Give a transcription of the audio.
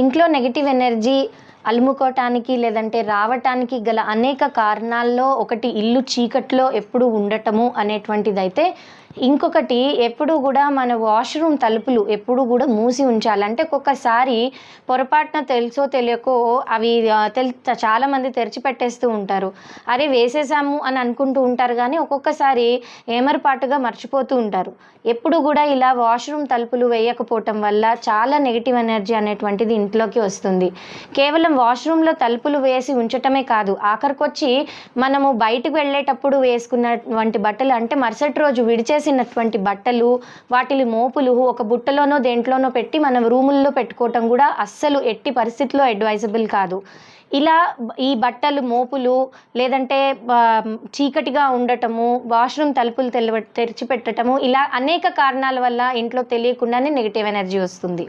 ఇంట్లో negative energy అలుముకోవటానికి లేదంటే రావటానికి గల అనేక కారణాల్లో ఒకటి ఇల్లు చీకట్లో ఎప్పుడు ఉండటము అనేటువంటిదైతే, ఇంకొకటి ఎప్పుడు కూడా మన వాష్రూమ్ తలుపులు ఎప్పుడు కూడా మూసి ఉంచాలి. అంటే ఒక్కొక్కసారి పొరపాటున తెలుసో తెలియకో అవి చాలామంది తెరిచిపెట్టేస్తూ ఉంటారు. అరే వేసేసాము అని అనుకుంటూ ఉంటారు, కానీ ఒక్కొక్కసారి ఏమరపాటుగా మర్చిపోతూ ఉంటారు. ఎప్పుడు కూడా ఇలా వాష్రూమ్ తలుపులు వేయకపోవటం వల్ల చాలా నెగిటివ్ ఎనర్జీ అనేటువంటిది ఇంట్లోకి వస్తుంది. కేవలం వాష్రూమ్లో తలుపులు వేసి ఉంచటమే కాదు, ఆఖరికొచ్చి మనము బయటకు వెళ్ళేటప్పుడు వేసుకున్నటువంటి బట్టలు, అంటే మరుసటి రోజు విడిచేసినటువంటి బట్టలు, వాటిని మోపులు ఒక బుట్టలోనో దేంట్లోనో పెట్టి మనం రూముల్లో పెట్టుకోవటం కూడా అస్సలు ఎట్టి పరిస్థితిలో అడ్వైజబుల్ కాదు. ఇలా ఈ బట్టలు మోపులు లేదంటే చీకటిగా ఉండటము, వాష్రూమ్ తలుపులు తెరిచిపెట్టటము, ఇలా అనేక కారణాల వల్ల ఇంట్లో తెలియకుండానే నెగిటివ్ ఎనర్జీ వస్తుంది.